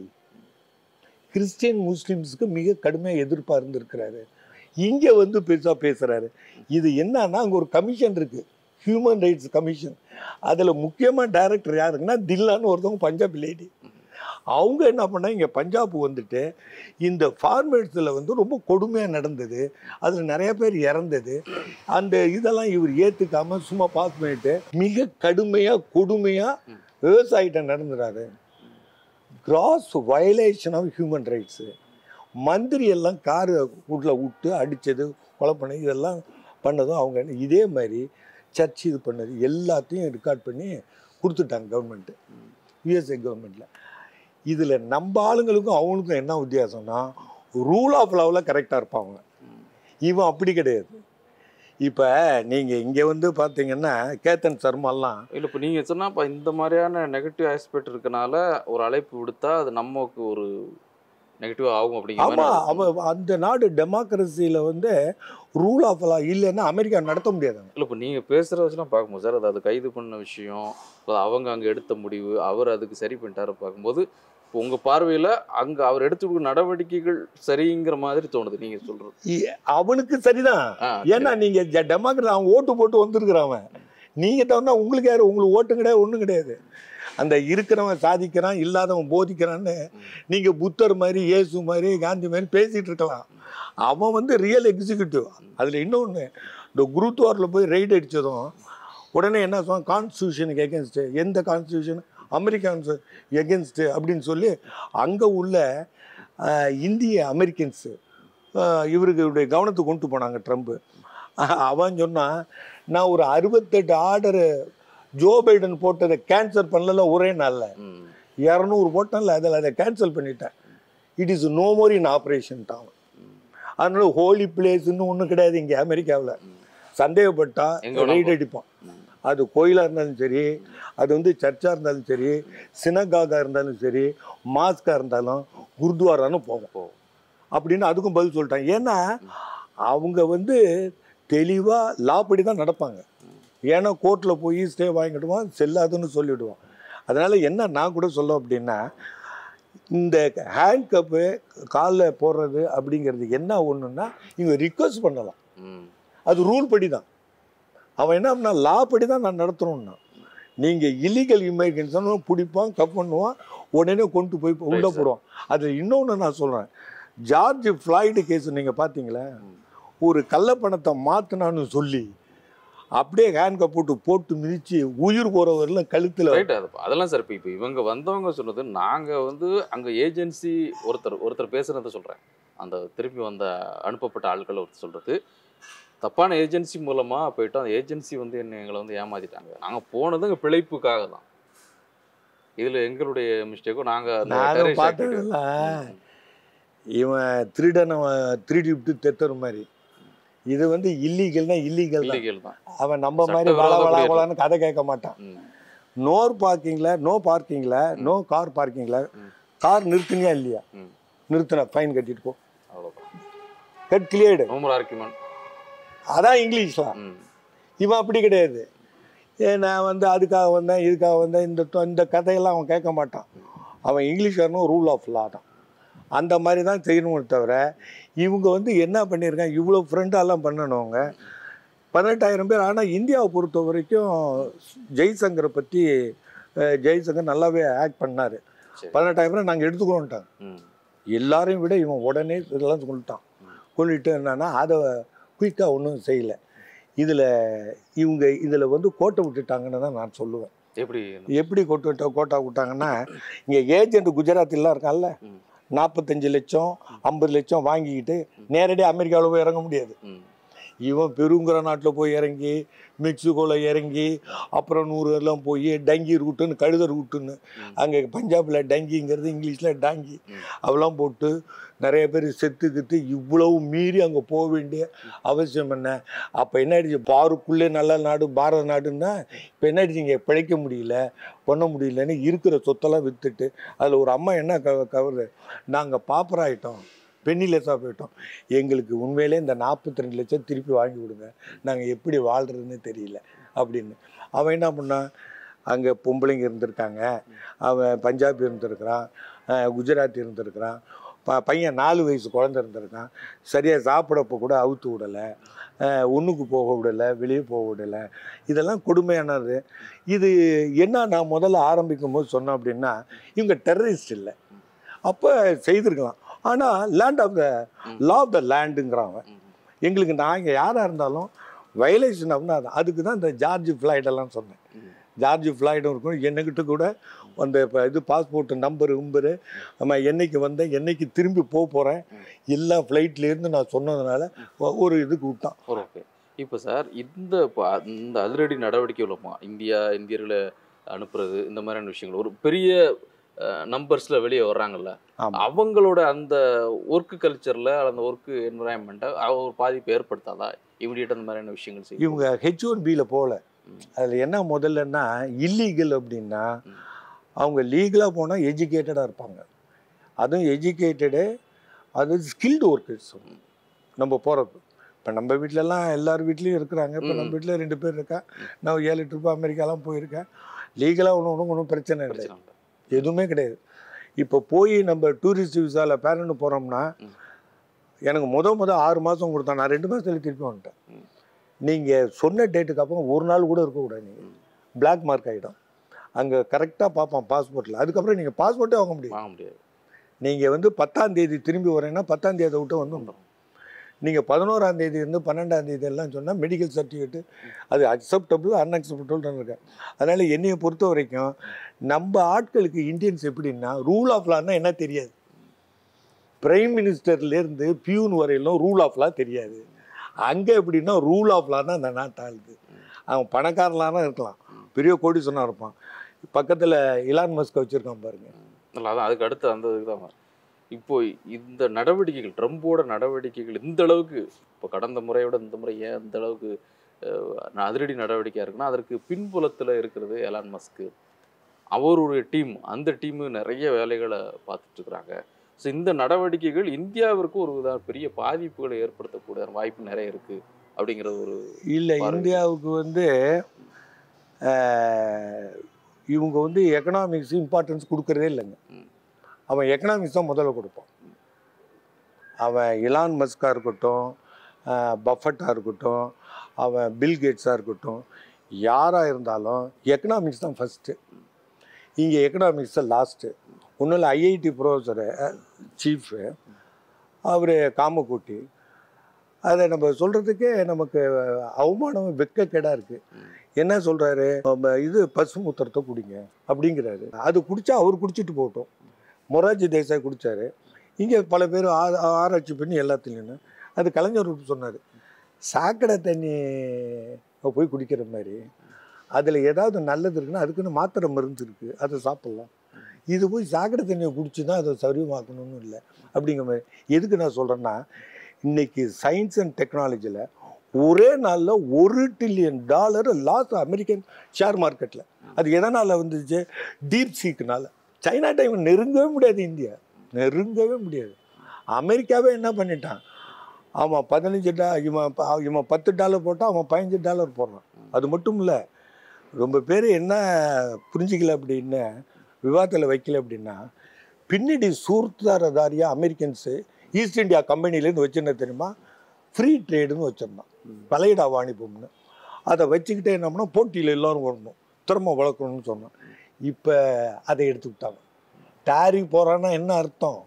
கிறிஸ்டியன் முஸ்லீம்ஸுக்கு மிக கடுமையாக எதிர்ப்பாக இருந்திருக்கிறாரு. இங்கே வந்து பெருசாக பேசுகிறாரு. இது என்னன்னா, அங்கே ஒரு கமிஷன் இருக்குது, ஹியூமன் ரைட்ஸ் கமிஷன். அதில் முக்கியமாக டைரக்டர் யாருக்குன்னா தில்லான்னு ஒருத்தவங்க பஞ்சாபி லேடி. அவங்க என்ன பண்ணால் இங்கே பஞ்சாப் வந்துட்டு இந்த ஃபார்மேட்ஸில் வந்து ரொம்ப கொடுமையாக நடந்தது, அதில் நிறைய பேர் இறந்தது, அந்த இதெல்லாம் இவர் ஏற்றுக்காமல் சும்மா பாஸ் பண்ணிட்டு மிக கடுமையாக கொடுமையாக விவசாயிட்ட நடந்துறாரு. Gross violation of human rights. மந்திரி எல்லாம் காரு உள்ள விட்டு அடித்தது, கொலை பண்ணது, இதெல்லாம் பண்ணதும் அவங்க இதே மாதிரி சர்ச் இது பண்ணது எல்லாத்தையும் ரெக்கார்ட் பண்ணி கொடுத்துட்டாங்க கவர்மெண்ட்டு, யுஎஸ்ஏ கவர்மெண்ட்டில். இதில் நம்ம ஆளுங்களுக்கும் அவங்களுக்கும் என்ன வித்தியாசம்னா, ரூல் ஆஃப் லாவில் கரெக்டாக இருப்பாங்க. இவன் அப்படி கிடையாது. இப்போ நீங்கள் இங்கே வந்து பார்த்தீங்கன்னா கேத்தன் சர்மாலாம் இல்லை, இப்போ நீங்கள் சொன்னால் இப்போ இந்த மாதிரியான நெகட்டிவ் ஆஸ்பெக்ட் இருக்கனால ஒரு அழைப்பு விடுத்தா அது நமக்கு ஒரு நெகட்டிவ் ஆகும் அப்படிங்கிற. ஆமாம், அவன் அந்த நாடு டெமோக்ரஸியில் வந்து ரூல் ஆஃப் லா இல்லைன்னா அமெரிக்கா நடத்த முடியாது. இல்லை, இப்போ நீங்கள் பேசுகிற வச்சுலாம் பார்க்கும்போது சார், அது கைது பண்ண விஷயம், அவங்க அங்கே எடுத்த முடிவு, அவர் அதுக்கு சரி பண்ணிட்டாரு பார்க்கும்போது, இப்போ உங்கள் பார்வையில் அங்கே அவர் எடுத்துக்கிற நடவடிக்கைகள் சரிங்கிற மாதிரி தோணுது நீங்கள் சொல்கிறது. அவனுக்கு சரிதான். ஏன்னா நீங்கள் டெமோக்ரஸி அவன் ஓட்டு போட்டு வந்துருக்குறவன். நீங்கள் தவறுனா உங்களுக்கு யார், உங்களுக்கு ஓட்டும் கிடையாது, ஒன்றும் கிடையாது. அந்த இருக்கிறவன் சாதிக்கிறான், இல்லாதவன் போதிக்கிறான்னு நீங்கள் புத்தர் மாதிரி, இயேசு மாதிரி, காந்தி மாதிரி பேசிகிட்டு இருக்கலாம். அவன் வந்து ரியல் எக்ஸிக்யூட்டிவ். அதில் இன்னொன்று, இந்த குருத்வாரில் போய் ரைடு அடித்ததும் உடனே என்ன சொன்னால் கான்ஸ்டியூஷனுக்கு எகென்ஸ்ட்டு. எந்த கான்ஸ்டியூஷன்? அமெரிக்கான்ஸு எகென்ஸ்ட்டு அப்படின்னு சொல்லி அங்கே உள்ள இந்திய அமெரிக்கன்ஸு இவருடைய கவனத்துக்கு கொண்டு போனாங்க ட்ரம்ப்பு. அவன் சொன்னான், நான் ஒரு 68 ஆர்டரு ஜோ பைடன் போட்டதை கேன்சல் பண்ணல ஒரே நாளில், 200 போட்டான்ல, அதில் அதை கேன்சல் பண்ணிட்டேன். It is no more in operation தான். அதனால ஹோலி பிளேஸ்ன்னு ஒன்றும் கிடையாது இங்கே அமெரிக்காவில். சந்தேகப்பட்டா ரைட் அடிப்பான். அது கோயிலாக இருந்தாலும் சரி, அது வந்து சர்ச்சாக இருந்தாலும் சரி, சினகாகா இருந்தாலும் சரி, மாஸ்காக இருந்தாலும், குருத்வாரான்னு போவோம் அப்படின்னு அதுக்கும் பதில் சொல்லிட்டான். ஏன்னா அவங்க வந்து தெளிவாக லாப்படி தான் நடப்பாங்க. ஏன்னா கோர்ட்டில் போய் ஸ்டே வாங்கிடுவான், செல்லாதுன்னு சொல்லிவிடுவான். அதனால் என்ன நான் கூட சொல்ல அப்படின்னா, இந்த ஹேண்ட் கப்பு காலில் போடுறது அப்படிங்கிறது என்ன ஒன்றுன்னா, இவங்க ரிக்வஸ்ட் பண்ணலாம், அது ரூல் படி தான். அவன் என்ன அப்படின்னா லா படி தான் நான் நடத்தணும்னா. நீங்கள் இல்லீகல் இமிகிரேஷன் பிடிப்பான், கப் பண்ணுவான், உடனே கொண்டு போய் உள்ளே போடுவான். அது இன்னொன்று நான் சொல்கிறேன், ஜார்ஜ் ஃப்ளாய்டு கேஸ் நீங்கள் பார்த்தீங்களா? ஒரு கள்ளப்பணத்தை மாற்றினான்னு சொல்லி அப்படியே ஹேண்ட் கப் போட்டு மிதித்து உயிர் போகிறவரெல்லாம் கழுத்தில். அதெல்லாம் சார் இப்போ இவங்க வந்தவங்க சொன்னது, நாங்கள் வந்து அங்கே ஏஜென்சி ஒருத்தர் பேசுகிறத சொல்கிறேன். அந்த திருப்பி வந்த அனுப்பப்பட்ட ஆட்களை ஒருத்தர் சொல்கிறது, தப்பான ஏஜென்சி மூலமாக போயிட்டோம், அந்த ஏஜென்சி வந்து எங்களை வந்து ஏமாற்றிட்டாங்க, நாங்கள் போனது எங்கள் பிழைப்புக்காக தான், இதில் எங்களுடைய மிஸ்டேக்கும் நாங்கள் பார்த்ததில்ல. இவன் திருடனை திருடி விட்டு தெத்துற மாதிரி. இது வந்து இல்லீகல்னா இல்லீகல் தான். அவன் நம்ம மாதிரி வளவளான்னு கதை கேட்க மாட்டான். நோ பார்க்கிங்கில் நோ கார் பார்க்கிங்கில் கார் நிறுத்தினியா இல்லையா, நிறுத்தின ஃபைன் கட்டிட்டு போ, கட் கிளியர்டு. அதான் இங்கிலீஷ்லாம். இவன் அப்படி கிடையாது. நான் வந்து அதுக்காக வந்தேன், இதுக்காக வந்தேன், இந்த கதையெல்லாம் அவன் கேட்க மாட்டான். அவன் இங்கிலீஷ்காரனும் ரூல் ஆஃப் லா தான். அந்த மாதிரி தான் செய்யணுமே தவிர, இவங்க வந்து என்ன பண்ணியிருக்காங்க, இவ்வளோ ஃப்ரெண்டாலாம் பண்ணணுங்க, 18,000 பேர். ஆனால் இந்தியாவை பொறுத்த வரைக்கும் ஜெய்சங்கரை பற்றி ஜெய்சங்கர் நல்லாவே ஆக்ட் பண்ணார். 18,000 பேர் நாங்கள் எடுத்துக்கிறோன்ட்டாங்க. எல்லாரையும் விட இவன் உடனே இதெல்லாம் கொண்டுட்டு என்னன்னா அதை குயிக்காக ஒன்றும் செய்யலை. இதில் வந்து கோட்டை விட்டுட்டாங்கன்னு தான் நான் சொல்லுவேன். எப்படி கோட்டை விட்டாங்கன்னா, இங்கே ஏஜென்ட் குஜராத்திலாம் இருக்கான்ல, 45 லட்சம் 50 லட்சம் வாங்கிக்கிட்டு நேரடியாக அமெரிக்காவில் போய் இறங்க முடியாது. இவன் பெருங்குற நாட்டில் போய் இறங்கி மெக்சிகோவில் இறங்கி அப்புறம் 100 எல்லாம் போய் டங்கி ரூட்டுன்னு கழுத ரூட்டுன்னு அங்கே பஞ்சாபில் டங்கிங்கிறது இங்கிலீஷில் டாங்கி அவெல்லாம் போட்டு நிறைய பேர் செத்துக்கிட்டு இவ்வளவு மீறி அங்கே போக வேண்டிய அவசியம் என்ன? அப்போ என்ன ஆயிடுச்சு, பாருக்குள்ளே நல்ல நாடு பாரத நாடுன்னா இப்போ என்ன ஆயிடுச்சு, இங்கே பிழைக்க முடியல பண்ண முடியலன்னு இருக்கிற சொத்தெல்லாம் விற்றுட்டு அதில் ஒரு அம்மா என்ன கவரு, நாங்கள் பாப்பராயிட்டோம், பென்னிலெஸ்ஸாக போயிட்டோம், எங்களுக்கு உண்மையிலே இந்த 42 லட்சம் திருப்பி வாங்கி கொடுங்க, நாங்கள் எப்படி வாழ்கிறதுன்னு தெரியல அப்படின்னு. அவன் என்ன பண்ணான், அங்கே பொம்பளைங்க இருந்திருக்காங்க, அவன் பஞ்சாபி இருந்திருக்கிறான், குஜராத்தி இருந்திருக்கிறான், பையன் 4 வயசு குழந்தை இருந்திருக்கான், சரியாக சாப்பிடப்போ கூட அவுத்து விடலை, ஒன்றுக்கு போக விடலை, வெளியே போக விடலை. இதெல்லாம் கொடுமையானது. இது என்ன நான் முதல்ல ஆரம்பிக்கும் போது சொன்னேன் அப்படின்னா, இவங்க டெரரிஸ்ட் இல்லை, அப்போ செய்திருக்கலாம். ஆனால் land of the law of the லேண்டுங்கிறாங்க. எங்களுக்கு நாங்கள் யாராக இருந்தாலும் வயலேஷன் அப்படின்னா அதுக்கு தான் இந்த ஜார்ஜ் ஃப்ளாய்டெல்லாம் சொன்னேன். ஜார்ஜ் ஃப்ளாய்டும் இருக்கும், என்னக்கிட்ட கூட அந்த இப்போ இது பாஸ்போர்ட் நம்பரு நம்ம என்னைக்கு வந்தேன், என்னைக்கு திரும்பி போகிறேன் எல்லா ஃப்ளைட்லேருந்து நான் சொன்னதுனால ஒரு இதுக்கு விட்டான். ஓகே. இப்போ சார் இந்த அதிரடி நடவடிக்கை உள்ளமா இந்தியர்களை அனுப்புறது இந்த மாதிரியான விஷயங்கள் ஒரு பெரிய நம்பர்ஸில் வெளியே வர்றாங்கல்ல, அவங்களோட அந்த ஒர்க்கு கல்ச்சரில் அந்த ஒர்க்கு என்வரான்மெண்ட்டை ஒரு பாதிப்பு ஏற்படுத்தாதா இமிடியேட்டாக அந்த மாதிரியான விஷயங்கள் செய்யும்? இவங்க H1Bல போகல. அதில் என்ன முதல்லன்னா இல்லீகல் அப்படின்னா அவங்க லீகலாக போனால் எஜுகேட்டடாக இருப்பாங்க. அதுவும் எஜுகேட்டடு, அது ஸ்கில்டு ஒர்க்கர்ஸ் நம்ம போகிறப்ப. இப்போ நம்ம வீட்டிலலாம் எல்லார் வீட்லேயும் இருக்கிறாங்க. இப்போ நம்ம வீட்டில் 2 பேர் இருக்கா, நான் 7 ட்ரிப்பு அமெரிக்காலாம் போயிருக்கேன். லீகலாக ஒன்றும் பிரச்சனை இல்லை, எதுவுமே கிடையாது. இப்போ போய் நம்ம டூரிஸ்ட் விசாவில் பேரண்ட் போகிறோம்னா எனக்கு முத 6 மாதம் கொடுத்தான், நான் 2 மாதத்துல திருப்பி வந்துட்டேன். நீங்கள் சொன்ன டேட்டுக்கு அப்புறம் ஒரு நாள் கூட இருக்கக்கூடாது, நீங்கள் பிளாக் மார்க் ஆகிடும். அங்கே கரெக்டாக பார்ப்பான் பாஸ்போர்ட்டில். அதுக்கப்புறம் நீங்கள் பாஸ்போர்ட்டே வாங்க முடியாது. நீங்கள் வந்து 10ஆம் தேதி திரும்பி வரேன்னா 10ஆம் தேதியை விட்டு வந்துடும். நீங்கள் 11ஆம் தேதி இருந்து 12ஆம் தேதி எல்லாம் சொன்னால் மெடிக்கல் சர்டிஃபிகேட்டு அது அக்செப்டபுள் அன்அக்செப்டபுள்னு இருக்கேன். அதனால் என்னையை பொறுத்த வரைக்கும் நம்ம ஆட்களுக்கு இந்தியன்ஸ் எப்படின்னா ரூல் ஆஃப் லான்னா என்ன தெரியாது. பிரைம் மினிஸ்டர்லேருந்து பியூன் வரையிலும் ரூல் ஆஃப் லா தெரியாது. அங்கே எப்படின்னா ரூல் ஆஃப் லான்னா அந்த நாட்டாளுக்கு அவன் பணக்காரலானா இருக்கலாம், பெரிய கோடீஸ்வரனாக இருப்பான். பக்கத்தில் இலான் மஸ்க் வச்சுருக்கான் பாருங்க. அதான் அதுக்கு அடுத்து அந்த இதுக்கு தான். இப்போ இந்த நடவடிக்கைகள், ட்ரம்போட நடவடிக்கைகள் இந்த அளவுக்கு இப்போ கடந்த முறையோட இந்த முறை ஏன் இந்த அளவுக்கு அதிரடி நடவடிக்கையாக இருக்குன்னா அதற்கு பின்புலத்தில் இருக்கிறது எலான் மஸ்க்கு, அவருடைய டீம். அந்த டீமு நிறைய வேலைகளை பார்த்துட்ருக்குறாங்க. ஸோ இந்த நடவடிக்கைகள் இந்தியாவிற்கு ஒரு பெரிய பாதிப்புகளை ஏற்படுத்தக்கூடிய வாய்ப்பு நிறைய இருக்குது அப்படிங்கிறது ஒரு இல்லை. இந்தியாவுக்கு வந்து இவங்க வந்து எக்கனாமிக்ஸ் இம்பார்ட்டன்ஸ் கொடுக்குறதே இல்லைங்க. அவன் எக்கனாமிக்ஸ் தான் முதல்ல கொடுப்பான். அவன் இலான் மஸ்காக இருக்கட்டும், பஃபட்டாக இருக்கட்டும், அவன் பில் கேட்ஸாக இருக்கட்டும், யாராக இருந்தாலும் எக்கனாமிக்ஸ் தான் ஃபஸ்ட்டு. இங்கே எக்கனாமிக்ஸ் தான் லாஸ்ட்டு. ஒன்றும் இல்லை, ஐஐடி ப்ரொஃபஸரு சீஃபு அவர் காமக்கூட்டி, அதை நம்ம சொல்கிறதுக்கே நமக்கு அவமானம் வெட்கக்கேடாக இருக்குது. என்ன சொல்கிறாரு, இது பசு மூத்திரத்தை குடிங்க அப்படிங்கிறாரு. அது குடித்தா அவர் குடிச்சிட்டு போகட்டும். மொரார்ஜி தேசாய் குடித்தார். இங்கே பல பேர் ஆராய்ச்சி பண்ணி எல்லாத்துலேயும் அது கலைஞர் சொன்னார், சாக்கடை தண்ணி போய் குடிக்கிற மாதிரி அதில் ஏதாவது நல்லது இருக்குன்னா அதுக்குன்னு மாத்திரை மருந்து இருக்குது, அதை சாப்பிட்லாம். இது போய் சாக்கடை தண்ணியை குடிச்சு தான் அதை சரிவாக்கணும்னு இல்லை அப்படிங்கிற மாதிரி. எதுக்கு நான் சொல்கிறேன்னா, இன்றைக்கி சயின்ஸ் அண்ட் டெக்னாலஜியில் ஒரே நாளில் $1 trillion லாஸ் அமெரிக்கன் ஷேர் மார்க்கெட்டில். அது எதனால் வந்துச்சு, டீப் சீக்குனால. சைனா டைம் நெருங்கவே முடியாது, இந்தியா நெருங்கவே முடியாது. அமெரிக்காவே என்ன பண்ணிட்டான், அவன் இவன் $10 போட்டால் அவன் $15 போடுறான். அது மட்டும் இல்லை, ரொம்ப பேர் என்ன புரிஞ்சிக்கல அப்படின்னு விவாதத்தில் வைக்கல அப்படின்னா, பின்னாடி சூர்தாரதாரியாக அமெரிக்கன்ஸு ஈஸ்ட் இந்தியா கம்பெனிலேருந்து வச்சுருந்த தெரியுமா, ஃப்ரீ ட்ரேடுன்னு வச்சுருந்தான், பழையடா வாணிபம்னு. அதை வச்சுக்கிட்டே என்னம்னா போட்டியில் எல்லோரும் வரணும், திறமை வளர்க்கணும்னு சொன்னான். இப்போ அதை எடுத்துக்கிட்டாங்க. டாரிஃப் போகிறான்னா என்ன அர்த்தம்,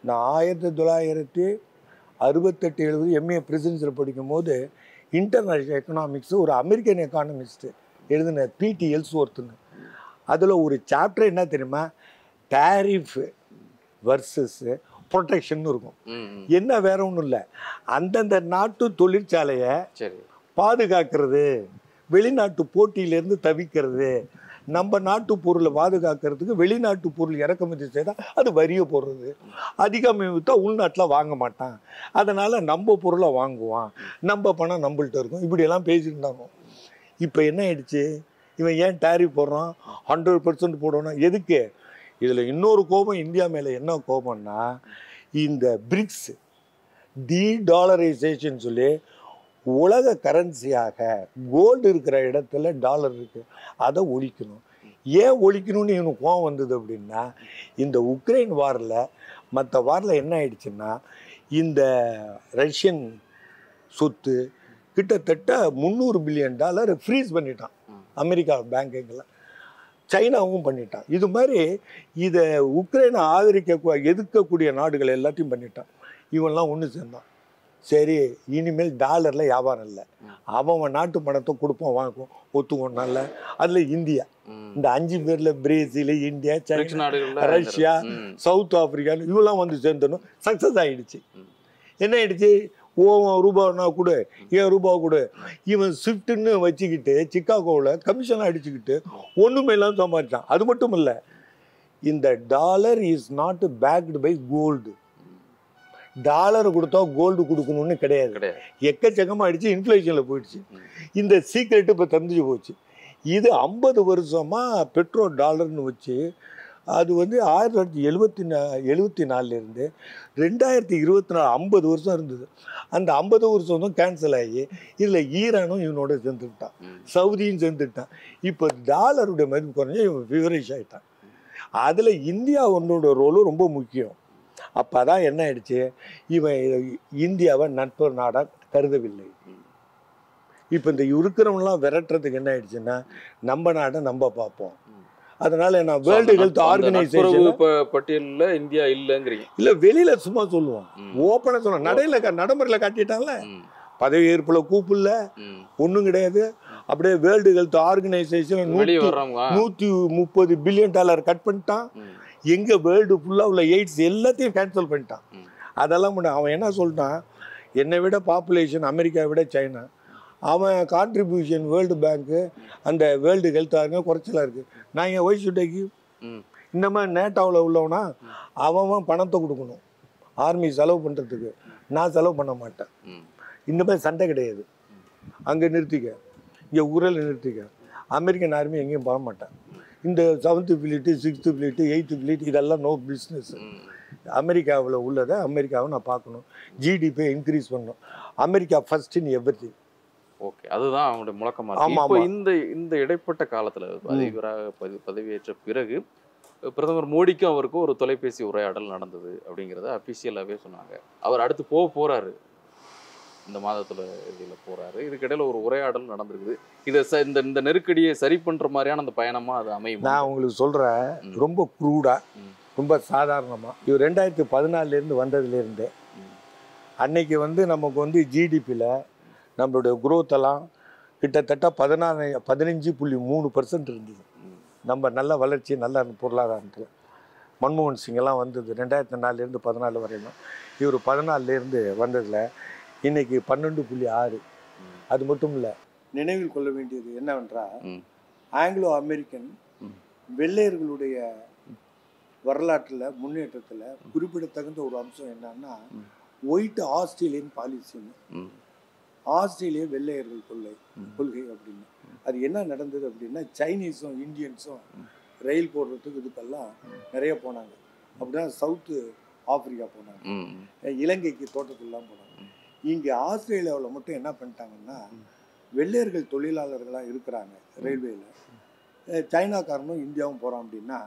நான் 1968-70 எம்ஏ பிரசிடென்சியில் படிக்கும் போது இன்டர்நேஷ்னல் எக்கனாமிக்ஸ் ஒரு அமெரிக்கன் எக்கானமிஸ்ட்டு எழுதின பிடி எல்ஸ்வொர்த்துன்னு, அதில் ஒரு சாப்டர் என்ன தெரியுமா, டாரிஃப் வர்சஸ் ப்ரொடெக்ஷன் இருக்கும். என்ன வேற ஒன்றும் இல்லை, அந்தந்த நாட்டு தொழிற்சாலையை பாதுகாக்கிறது, வெளிநாட்டு போட்டியிலேருந்து தவிக்கிறது, நம்ம நாட்டு பொருளை பாதுகாக்கிறதுக்கு வெளிநாட்டு பொருள் இறக்குமதி செய்தால் அது வரியை போடுறது, அதிகமாக விற்றா உள்நாட்டில் வாங்க மாட்டான், அதனால் நம்ம பொருளை வாங்குவான், நம்ம பணம் நம்மள்கிட்ட இருக்கும், இப்படியெல்லாம் பேசியிருந்தாங்க. இப்போ என்ன ஆயிடுச்சு, இவன் ஏன் டேரிஃப் போடுறான், 100% போடணும், எதுக்கு? இதில் இன்னொரு கோபம் இந்தியா மேலே என்ன கோபம்னா, இந்த பிரிக்ஸ் டாலரைசேஷன் சொல்லி உலக கரன்சியாக கோல்டு இருக்கிற இடத்துல டாலர் இருக்குது, அதை ஒழிக்கணும். ஏன் ஒழிக்கணும்னு இவனுக்கு கோவம் வந்தது அப்படின்னா, இந்த உக்ரைன் வாரில் மற்ற வாரில் என்ன ஆயிடுச்சுன்னா, இந்த ரஷ்யன் சொத்து கிட்டத்தட்ட $300 பில்லியன் ஃப்ரீஸ் பண்ணிட்டான் அமெரிக்கா பேங்குங்களை, சைனாவும் பண்ணிட்டான். இது மாதிரி இதை உக்ரைனை எதிர்க்கக்கூடிய நாடுகள் எல்லாத்தையும் பண்ணிட்டான். இவன்லாம் ஒன்று சேர்ந்தான், சரி இனிமேல் டாலரில் வியாபாரம் இல்லை, அவன் நாட்டு பணத்தை கொடுப்போம் வாங்குவோம் ஒத்துக்கோனால. அதில் இந்தியா இந்த 5 பேரில் Brazil, India, China, Russia, South ஆப்பிரிக்கான்னு இவெல்லாம் வந்து சேர்ந்தனும் சக்ஸஸ் ஆகிடுச்சு. என்ன ஆயிடுச்சு, ரூபானா கூட ரூபா கூட இவன் ஸ்விஃப்ட்னு வச்சுக்கிட்டு சிக்காகோவில் கமிஷன் அடிச்சுக்கிட்டு ஒன்றுமே இல்லாமல் சம்பாதிச்சான். அது மட்டும் இல்லை, இந்த dollar is not backed by gold. Dollar கொடுத்தா கோல்டு கொடுக்கணும்னு கிடையாது, எக்கச்சக்கமாக அடிச்சு இன்ஃப்ளேஷனில் போயிடுச்சு. இந்த சீக்ரெட்டு இப்போ தெரிஞ்சு போச்சு. இது 50 வருஷமாக பெட்ரோ டாலர்னு வச்சு அது வந்து 1974 2024 50 வருஷம் இருந்தது. அந்த 50 வருஷம் தான் கேன்சல் ஆகி இதில் ஈரானும் இவனோட சேர்ந்துக்கிட்டான், சவுதியும் சேர்ந்துக்கிட்டான். இப்போ டாலருடைய மதிப்பு குறைஞ்சி இவன் விவரேஷ் ஆகிட்டான். அதில் இந்தியா ஒன்னோட ரோலும் ரொம்ப முக்கியம். அப்போ தான் என்ன ஆயிடுச்சு, இவன் இந்தியாவை நட்பு நாடாக கருதவில்லை. இப்போ இந்த இருக்கிறவங்களாம் விரட்டுறதுக்கு என்ன ஆயிடுச்சுன்னா, நம்ம நாடை நம்ம பார்ப்போம். அதனால நான் வேர்ல்டு ஹெல்த் ஆர்கனைசேஷன் பட்டியலில் இந்தியா இல்லைங்கிறீங்க. இல்லை, வெளியில சும்மா சொல்லுவான், ஓப்பனாக சொல்லுவான், நடைமுறையில் காட்டிட்டான்ல, பதவி ஏற்புல கூப்பிடல, ஒன்றும் கிடையாது. அப்படியே world health organisation $130 billion cut பண்ணிட்டான். எங்க வேர்ல்டு ஃபுல்லாக உள்ள எய்ட்ஸ் எல்லாத்தையும் கேன்சல் பண்ணிட்டான். அதெல்லாம் பண்ண அவன் என்ன சொல்லிட்டான், என்னை விட பாப்புலேஷன் அமெரிக்காவை விட சைனா, அவன் கான்ட்ரிபியூஷன் வேர்ல்டு பேங்க்கு அந்த வேர்ல்டு ஹெல்த் ஆர்கனைசேஷன் குறைச்சலாக இருக்குது. நான் என் ஒய்ஃபுடைக்கு இந்த மாதிரி நேட்டாவில் உள்ளவனா அவன் பணத்தை கொடுக்கணும் ஆர்மி செலவு பண்ணுறதுக்கு, நான் செலவு பண்ண மாட்டேன். இந்த மாதிரி சண்டை கிடையாது, அங்கே நிறுத்திக்க, இங்கே ஊரில் நிறுத்திக்க. அமெரிக்கன் ஆர்மி எங்கேயும் போக மாட்டேன். இந்த 7th fleet, 6th fleet, 8th fleet இதெல்லாம் நோ பிஸ்னஸ். அமெரிக்காவில் உள்ளதை அமெரிக்காவை நான் பார்க்கணும், ஜிடிபியை இன்க்ரீஸ் பண்ணணும், America first in everything. Okay, அதுதான் அவங்களுடைய முழக்கமாக. இப்போ இந்த இடைப்பட்ட காலத்தில் பதவியேற்ற பிறகு பிரதமர் மோடிக்கும் அவருக்கும் ஒரு தொலைபேசி உரையாடல் நடந்தது அப்படிங்கிறத அஃபிஷியலாகவே சொன்னாங்க. அவர் அடுத்து போகிறாரு, இந்த மாதத்தில் இதில் போகிறாரு. இதுக்கிடையில் ஒரு உரையாடல் நடந்திருக்குது. இதை இந்த நெருக்கடியை சரி பண்ணுற மாதிரியான அந்த பயணமாக அது அமையும். நான் உங்களுக்கு சொல்கிறேன், ரொம்ப க்ரூடாக, ரொம்ப சாதாரணமாக. இவர் 2014 வந்ததுலேருந்து அன்னைக்கு வந்து நமக்கு வந்து ஜிடிபியில் நம்மளுடைய குரோத் எல்லாம் கிட்டத்தட்ட 15.3% இருந்தது. நம்ம நல்ல வளர்ச்சி, நல்ல பொருளாதாரத்தில். மன்மோகன் சிங்கெல்லாம் வந்தது 2004 14 வரையிலும். இவர் 14 வந்ததில் இன்னைக்கு 12.6. அது மட்டும் இல்லை, நினைவில் கொள்ள வேண்டியது என்னவென்றால், ஆங்கிலோ அமெரிக்கன் வெள்ளையர்களுடைய வரலாற்றில் முன்னேற்றத்தில் குறிப்பிடத்தகுந்த ஒரு அம்சம் என்னன்னா, ஒயிட் ஆஸ்திரேலியன் பாலிசின்னு, ஆஸ்திரேலிய வெள்ளையர்கள் கொள்கை அப்படின்னு. அது என்ன நடந்தது அப்படின்னா, சைனீஸும் இந்தியன்ஸும் ரயில் போடுறதுக்கு இதுக்கெல்லாம் நிறைய போனாங்க. அப்படின்னா சவுத்து ஆப்பிரிக்கா போனாங்க, இலங்கைக்கு தோட்டத்துலாம் போனாங்க. இங்கே ஆஸ்திரேலியாவில் மட்டும் என்ன பண்ணிட்டாங்கன்னா, வெள்ளையர்கள் தொழிலாளர்களாக இருக்கிறாங்க ரயில்வேயில், சைனாக்காரனும் இந்தியாவும் போகிறோம் அப்படின்னா,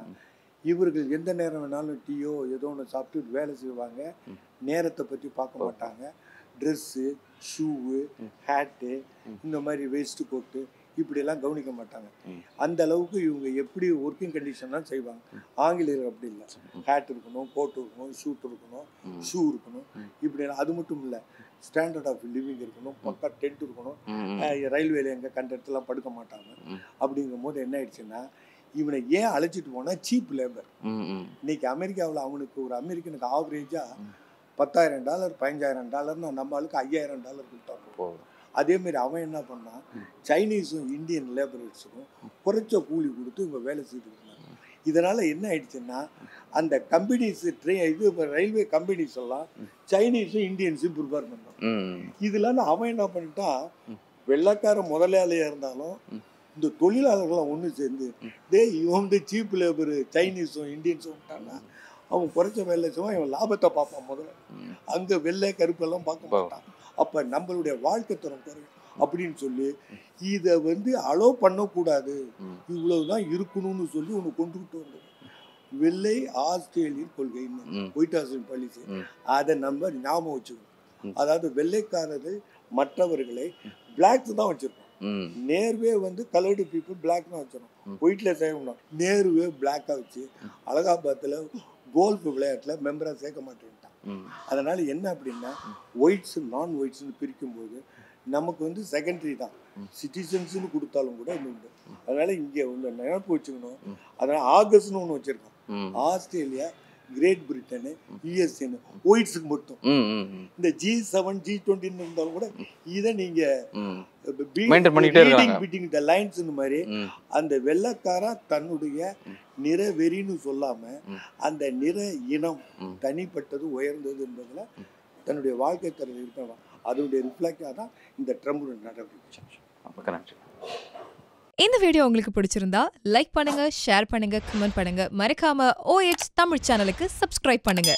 இவர்கள் எந்த நேரம் வேணாலும் டீயோ ஏதோ ஒன்று சாப்பிட்டு வேலை செய்வாங்க, நேரத்தை பற்றி பார்க்க மாட்டாங்க. ட்ரெஸ்ஸு, ஷூவு, ஹேட்டு, இந்த மாதிரி வேஸ்ட்டு கோட்டு இப்படியெல்லாம் கவனிக்க மாட்டாங்க. அந்த அளவுக்கு இவங்க எப்படி ஒர்க்கிங் கண்டிஷன் தான் செய்வாங்க. ஆங்கிலேயர் அப்படி இல்லை, ஹேட் இருக்கணும், கோட் இருக்கணும், ஷூட் இருக்கணும், ஷூ இருக்கணும், இப்படி. அது மட்டும் இல்லை, ஸ்டாண்டர்ட் ஆஃப் லிவிங் இருக்கணும், பக்கா டென்ட் இருக்கணும், ரயில்வேல எங்கே கண்ட இடத்துலாம் படுக்க மாட்டாங்க. அப்படிங்கும் போது என்ன ஆயிடுச்சுன்னா, இவனை ஏன் அழைச்சிட்டு போனா சீப் லேபர். இன்னைக்கு அமெரிக்காவில் அவனுக்கு ஒரு அமெரிக்கனுக்கு ஆவரேஜா $10,000 $15,000 நம்ம ஆளுக்கு $5,000 கொடுத்தா போதும். அதே மாதிரி அவன் என்ன பண்ணான், சைனீஸும் இந்தியன் லேபரர்ஸுக்கும் குறைச்ச கூலி கொடுத்து இவங்க வேலை செய்துருந்தாங்க. இதனால என்ன ஆயிடுச்சுன்னா அந்த கம்பெனிஸ் இது ரயில்வே கம்பெனிஸ் எல்லாம் சைனீஸும் இந்தியன்ஸும் ப்ரிப்பேர் பண்ணான். இதெல்லாம் அவன் என்ன பண்ணிட்டா, வெள்ளைக்கார முதலாளியா இருந்தாலும் இந்த தொழிலாளர்கள்லாம் ஒன்று சேர்ந்து இவன் வந்து சீப் லேபர் சைனீஸும் இந்தியன்ஸும் விட்டான்னா அவன் குறைச்ச வேலை செய்வான், இவன் லாபத்தை பார்ப்பான் முதல்ல. அங்கே வெள்ளை கருப்பெல்லாம் பார்க்க மாட்டான். அப்போ நம்மளுடைய வாழ்க்கை தரம் குறையும் அப்படின்னு சொல்லி இதை வந்து அலோ பண்ணக்கூடாது, இவ்வளவுதான் இருக்கணும்னு சொல்லி ஒன்று கொண்டுகிட்டு வந்தது வெள்ளை ஆஸ்திரேலியன் கொள்கைன்னு, ஒயிட் ஹவுஸ் பாலிசி. அதை நம்ம ஞாபகம் வச்சுக்கணும். அதாவது வெள்ளைக்காரர்கள் மற்றவர்களை பிளாக்ஸ் தான் வச்சிருக்கோம். நேர்வே வந்து கலர்டு பீப்புள் பிளாக் தான் வச்சிருக்கோம். ஒயிட்ல செய்யணும். நேர்வே பிளாக்கா வச்சு அலகாபாத்தில் கோல்ஃப் விளையாட்டுல மெம்பரா சேர்க்க மாட்டேன்ட்டான். அதனால என்ன அப்படின்னா ஒயிட்ஸ் நான் ஒயிட்ஸ்ன்னு பிரிக்கும்போது நமக்கு வந்து செகண்டரி தான், சிட்டிசன்ஸ்ன்னு கொடுத்தாலும் கூட இது உண்டு. அதனால இங்கே ஒன்று நினைப்பு வச்சுக்கணும். அதனால ஆகஸ்ட்னு ஒன்று வச்சிருக்கோம். ஆஸ்திரேலியா, கிரேட் பிரிட்டனு, யுஎஸ்ஏன்னு ஒயிட்ஸுக்கு மட்டும். இந்த G7 G20 இருந்தாலும் கூட இதை நீங்க மாதிரி அந்த வெள்ளைக்காரா தன்னுடைய நிற வெறின்னு சொல்லாம அந்த நிற இனம் தனிப்பட்டது உயர்ந்தது என்பதுல தன்னுடைய வாழ்க்கை தரம் இருக்கணும். அதனுடைய ரிஃப்ளெக்டா தான் இந்த ட்ரம்ப் நடவடிக்கை. இந்த வீடியோ உங்களுக்கு பிடிச்சிருந்தா லைக் பண்ணுங்க, ஷேர் பண்ணுங்க, கமெண்ட் பண்ணுங்க. மறக்காம OH தமிழ் சேனலுக்கு சப்ஸ்கிரைப் பண்ணுங்க.